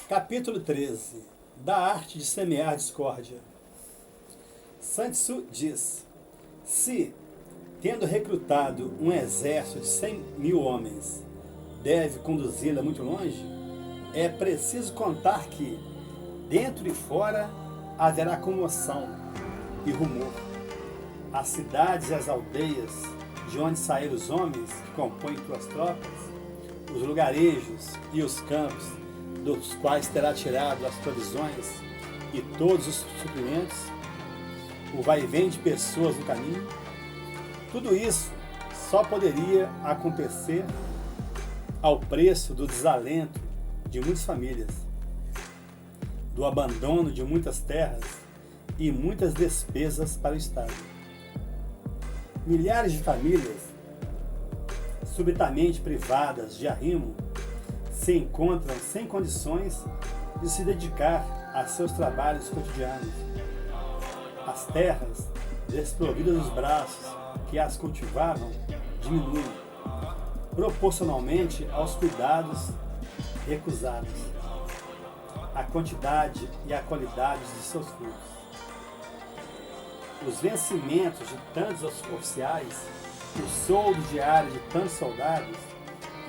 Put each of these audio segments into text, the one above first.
Capítulo 13. Da arte de semear discórdia. Sun Tzu diz: se, tendo recrutado um exército de 100.000 homens, deve conduzi-la muito longe, é preciso contar que, dentro e fora, haverá comoção e rumor. As cidades e as aldeias, de onde saíram os homens que compõem tuas tropas, os lugarejos e os campos, dos quais terá tirado as provisões e todos os suprimentos, o vai-vem de pessoas no caminho, tudo isso só poderia acontecer ao preço do desalento de muitas famílias, do abandono de muitas terras e muitas despesas para o Estado. Milhares de famílias, subitamente privadas de arrimo, se encontram sem condições de se dedicar a seus trabalhos cotidianos. As terras, desprovidas dos braços que as cultivavam, diminuem, proporcionalmente aos cuidados recusados, a quantidade e a qualidade de seus frutos. Os vencimentos de tantos oficiais, o soldo diário de tantos soldados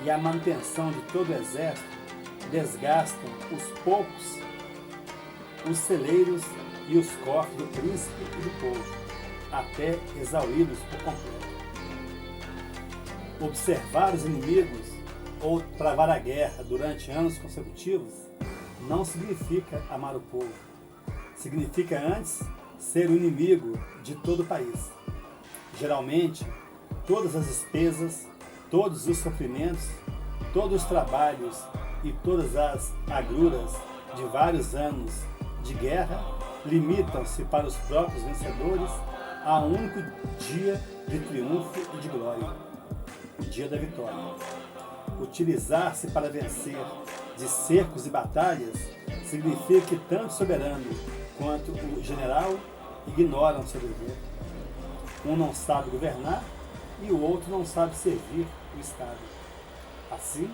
e a manutenção de todo o exército desgastam os poucos, os celeiros e os cofres do príncipe e do povo, até exauri-los por completo. Observar os inimigos ou travar a guerra durante anos consecutivos não significa amar o povo. Significa antes ser o inimigo de todo o país. Geralmente, todas as despesas, todos os sofrimentos, todos os trabalhos e todas as agruras de vários anos de guerra limitam-se para os próprios vencedores a um único dia de triunfo e de glória, o dia da vitória. Utilizar-se para vencer de cercos e batalhas significa que tanto o soberano quanto o general ignoram seu dever. Um não sabe governar e o outro não sabe servir o Estado. Assim,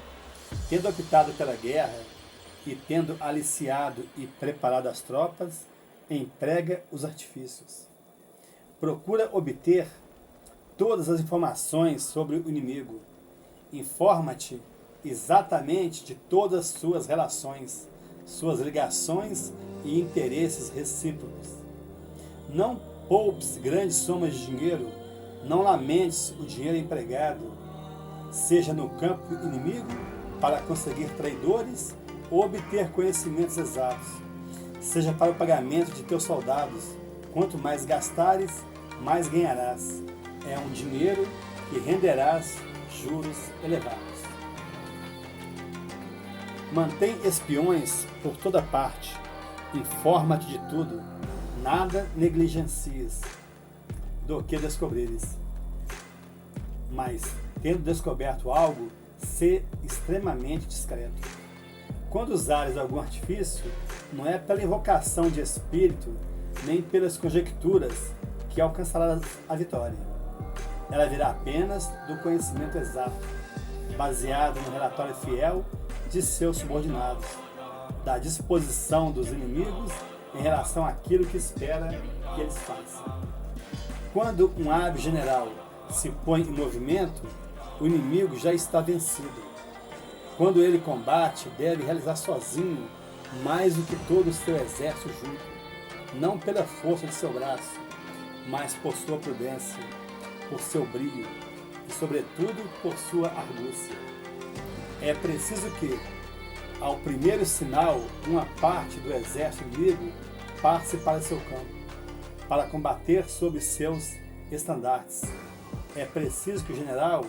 tendo optado pela guerra e tendo aliciado e preparado as tropas, emprega os artifícios. Procura obter todas as informações sobre o inimigo. Informa-te exatamente de todas as suas relações, suas ligações e interesses recíprocos. Não poupes grandes somas de dinheiro, não lamentes o dinheiro empregado, seja no campo inimigo para conseguir traidores ou obter conhecimentos exatos, seja para o pagamento de teus soldados. Quanto mais gastares, mais ganharás. É um dinheiro que renderás juros elevados. Mantém espiões por toda parte. Informa-te de tudo. Nada negligencies do que descobrires. Mas, tendo descoberto algo, sê extremamente discreto. Quando usares algum artifício, não é pela invocação de espírito, nem pelas conjecturas que alcançarás a vitória. Ela virá apenas do conhecimento exato, baseado no relatório fiel de seus subordinados, da disposição dos inimigos em relação àquilo que espera que eles façam. Quando um hábil general se põe em movimento, o inimigo já está vencido. Quando ele combate, deve realizar sozinho mais do que todo o seu exército junto, não pela força de seu braço, mas por sua prudência, por seu brio e, sobretudo, por sua argúcia. É preciso que, ao primeiro sinal, uma parte do exército inimigo passe para seu campo, para combater sob seus estandartes. É preciso que o general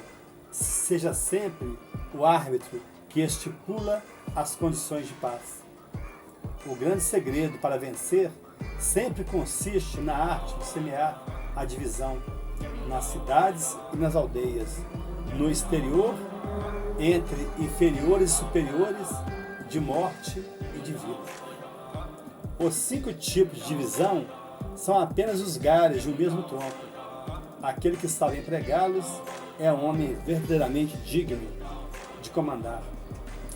seja sempre o árbitro que estipula as condições de paz. O grande segredo para vencer sempre consiste na arte de semear a divisão nas cidades e nas aldeias, no exterior, entre inferiores e superiores, de morte e de vida. Os 5 tipos de divisão são apenas os galhos de um mesmo tronco. Aquele que sabe empregá-los é um homem verdadeiramente digno de comandar.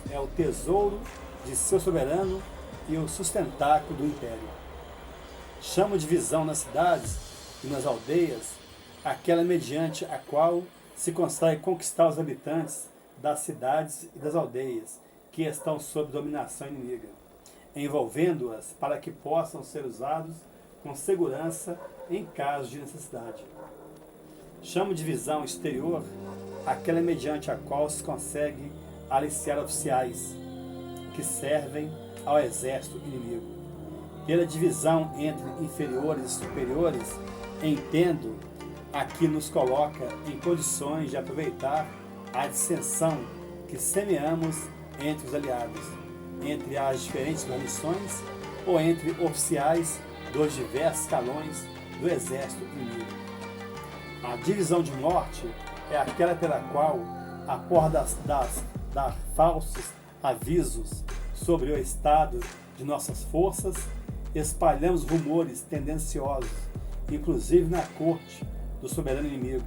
É o tesouro de seu soberano e o sustentáculo do império. Chamo de visão nas cidades e nas aldeias aquela mediante a qual se consegue conquistar os habitantes das cidades e das aldeias que estão sob dominação inimiga, envolvendo-as para que possam ser usados com segurança em caso de necessidade. Chamo de visão exterior aquela mediante a qual se consegue aliciar oficiais que servem ao exército inimigo. Pela divisão entre inferiores e superiores, entendo a que nos coloca em condições de aproveitar a dissensão que semeamos entre os aliados, entre as diferentes guarnições ou entre oficiais dos diversos escalões do exército inimigo. A divisão de morte é aquela pela qual, após dar falsos avisos sobre o estado de nossas forças, espalhamos rumores tendenciosos, inclusive na corte do soberano inimigo,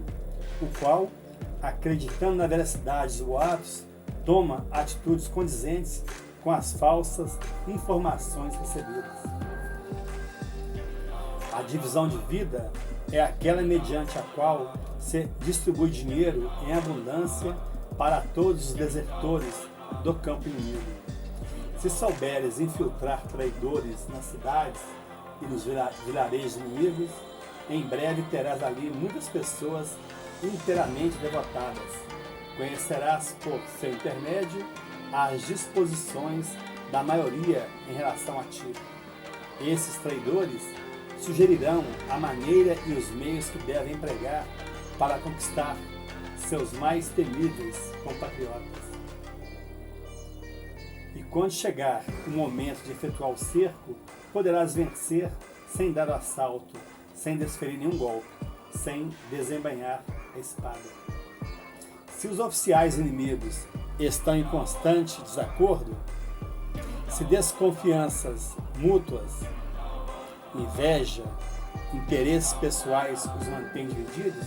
o qual, acreditando na veracidade dos boatos, toma atitudes condizentes com as falsas informações recebidas. A divisão de vida é aquela mediante a qual se distribui dinheiro em abundância para todos os desertores do campo inimigo. Se souberes infiltrar traidores nas cidades e nos vilarejos inimigos, em breve terás ali muitas pessoas inteiramente devotadas. Conhecerás por seu intermédio as disposições da maioria em relação a ti. Esses traidores sugerirão a maneira e os meios que devem empregar para conquistar seus mais temíveis compatriotas. E quando chegar o momento de efetuar o cerco, poderás vencer sem dar o assalto, sem desferir nenhum golpe, sem desembainhar a espada. Se os oficiais inimigos estão em constante desacordo, se desconfianças mútuas, inveja, interesses pessoais os mantêm divididos,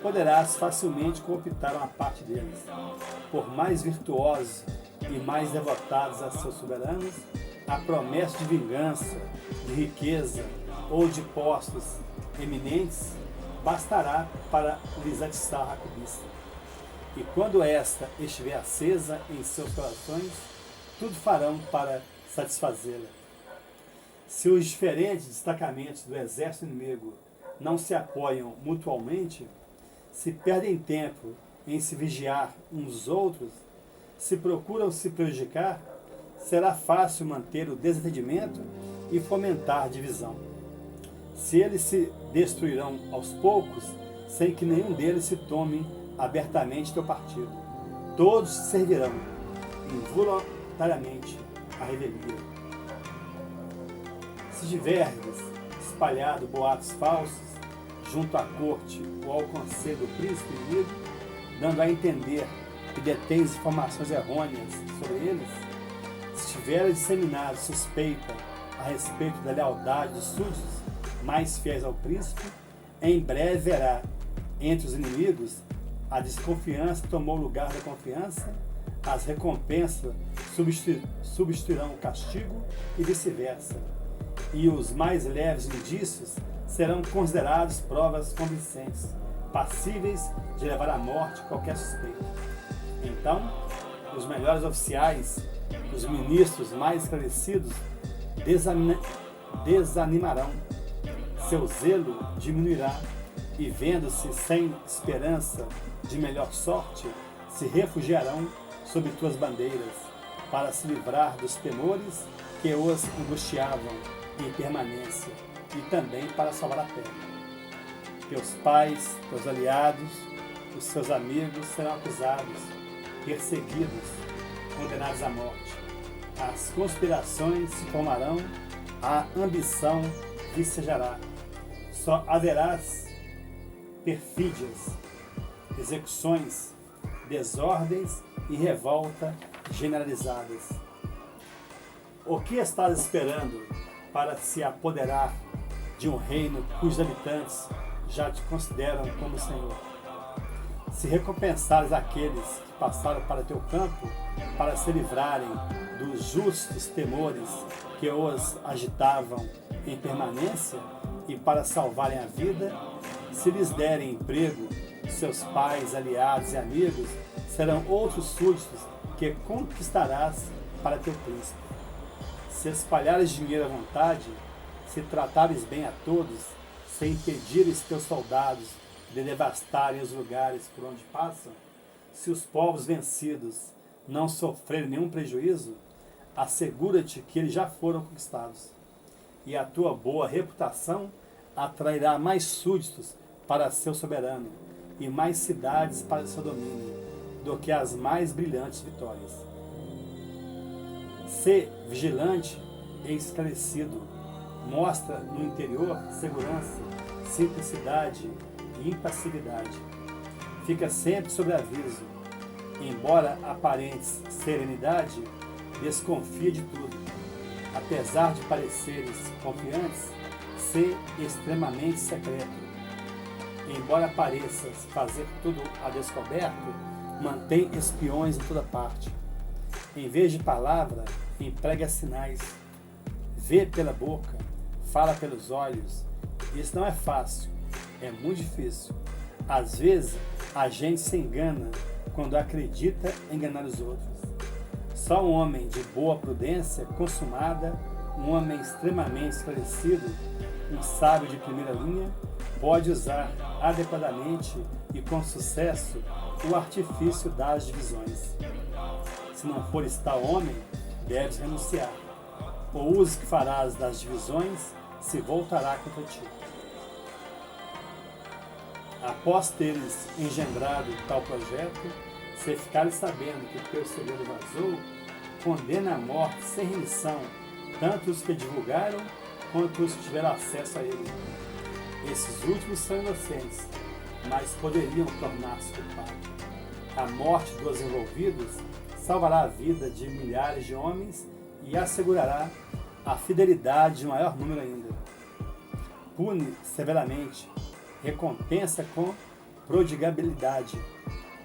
poderás facilmente cooptar uma parte deles. Por mais virtuosos e mais devotados a seus soberanos, a promessa de vingança, de riqueza ou de postos eminentes bastará para lhes atiçar a cobiça. E quando esta estiver acesa em seus corações, tudo farão para satisfazê-la. Se os diferentes destacamentos do exército inimigo não se apoiam mutualmente, se perdem tempo em se vigiar uns dos outros, se procuram se prejudicar, será fácil manter o desentendimento e fomentar divisão. Se eles se destruirão aos poucos, sem que nenhum deles se tome abertamente teu partido, todos servirão involuntariamente a revelia. Se tiveres espalhado boatos falsos junto à corte ou ao conselho do príncipe inimigo, dando a entender que detens informações errôneas sobre eles, se tiveres disseminado suspeita a respeito da lealdade dos súditos mais fiéis ao príncipe, em breve verá entre os inimigos a desconfiança tomou o lugar da confiança, as recompensas substituirão o castigo e vice-versa, e os mais leves indícios serão considerados provas convincentes, passíveis de levar à morte qualquer suspeito. Então, os melhores oficiais, os ministros mais esclarecidos, desanimarão, seu zelo diminuirá, e vendo-se sem esperança de melhor sorte, se refugiarão sob tuas bandeiras, para se livrar dos temores que os angustiavam em permanência, e também para salvar a terra. Teus pais, teus aliados, os seus amigos serão acusados, perseguidos, condenados à morte. As conspirações se formarão, a ambição vicejará. Só haverás perfídias, execuções, desordens e revolta generalizadas. O que estás esperando para se apoderar de um reino cujos habitantes já te consideram como Senhor? Se recompensares aqueles que passaram para teu campo, para se livrarem dos justos temores que os agitavam em permanência e para salvarem a vida, se lhes derem emprego, seus pais, aliados e amigos serão outros súditos que conquistarás para teu príncipe. Se espalhares dinheiro à vontade, se tratares bem a todos, se impedires teus soldados de devastarem os lugares por onde passam, se os povos vencidos não sofrerem nenhum prejuízo, assegura-te que eles já foram conquistados. E a tua boa reputação atrairá mais súditos para seu soberano e mais cidades para seu domínio do que as mais brilhantes vitórias. Sê vigilante e esclarecido, mostra no interior segurança, simplicidade e impassividade. Fica sempre sob aviso, embora aparentes serenidade, desconfia de tudo. Apesar de pareceres confiantes, sê extremamente secreto. Embora pareças fazer tudo a descoberto, mantém espiões em toda parte. Em vez de palavra, emprega sinais. Vê pela boca, fala pelos olhos. Isso não é fácil, é muito difícil. Às vezes, a gente se engana quando acredita enganar os outros. Só um homem de boa prudência consumada, um homem extremamente esclarecido, um sábio de primeira linha, pode usar adequadamente e com sucesso o artifício das divisões. Se não fores tal homem, deves renunciar. O uso que farás das divisões se voltará contra ti. Após teres engendrado tal projeto, se ficares sabendo que teu segredo vazou, condena à morte sem remissão tanto os que divulgaram quanto os que tiveram acesso a ele. Esses últimos são inocentes, mas poderiam tornar-se culpados. A morte dos envolvidos salvará a vida de milhares de homens e assegurará a fidelidade de maior número ainda. Pune severamente, recompensa com prodigabilidade,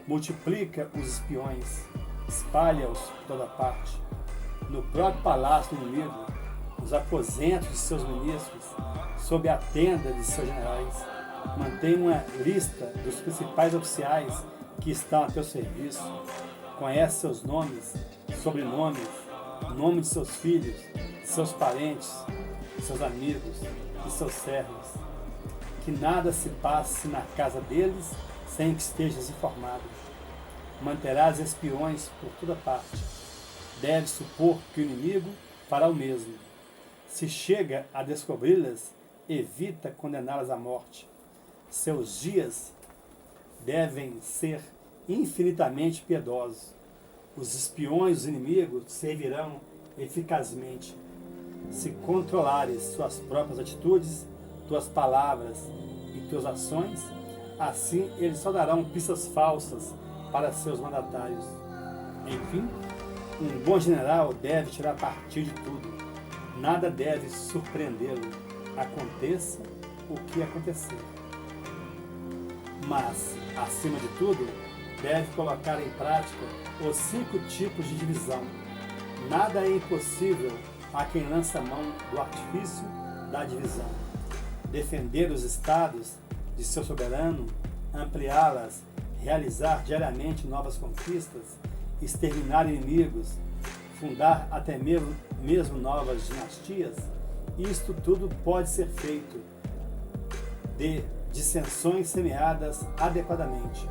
multiplica os espiões, espalha-os por toda parte. No próprio palácio do inimigo, nos aposentos de seus ministros, sob a tenda de seus generais, mantém uma lista dos principais oficiais que estão a teu serviço, conhece seus nomes, sobrenomes, nome de seus filhos, seus parentes, seus amigos e seus servos. Que nada se passe na casa deles sem que estejas informado. Manterás espiões por toda parte. Deves supor que o inimigo fará o mesmo. Se chega a descobri-las, evita condená-las à morte. Seus dias devem ser infinitamente piedosos. Os espiões dos inimigos servirão eficazmente. Se controlares suas próprias atitudes, tuas palavras e tuas ações, assim eles só darão pistas falsas para seus mandatários. Enfim, um bom general deve tirar partido de tudo. Nada deve surpreendê-lo, aconteça o que acontecer. Mas, acima de tudo, deve colocar em prática os 5 tipos de divisão. Nada é impossível a quem lança a mão do artifício da divisão. Defender os estados de seu soberano, ampliá-las, realizar diariamente novas conquistas, exterminar inimigos, fundar até mesmo novas dinastias, isto tudo pode ser feito de dissensões semeadas adequadamente.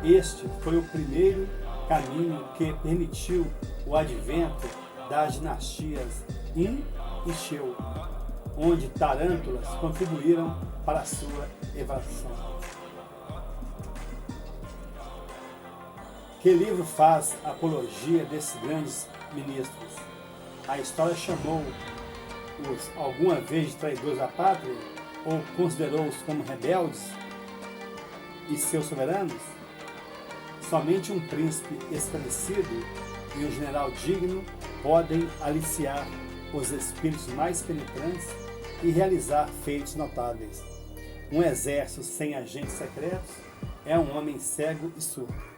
Este foi o primeiro caminho que permitiu o advento das dinastias Yin e Sheu, onde tarântulas contribuíram para a sua evasão. Que livro faz apologia desses grandes ministros? A história chamou-os alguma vez de traidores da pátria ou considerou-os como rebeldes e seus soberanos? Somente um príncipe esclarecido e um general digno podem aliciar os espíritos mais penetrantes e realizar feitos notáveis. Um exército sem agentes secretos é um homem cego e surdo.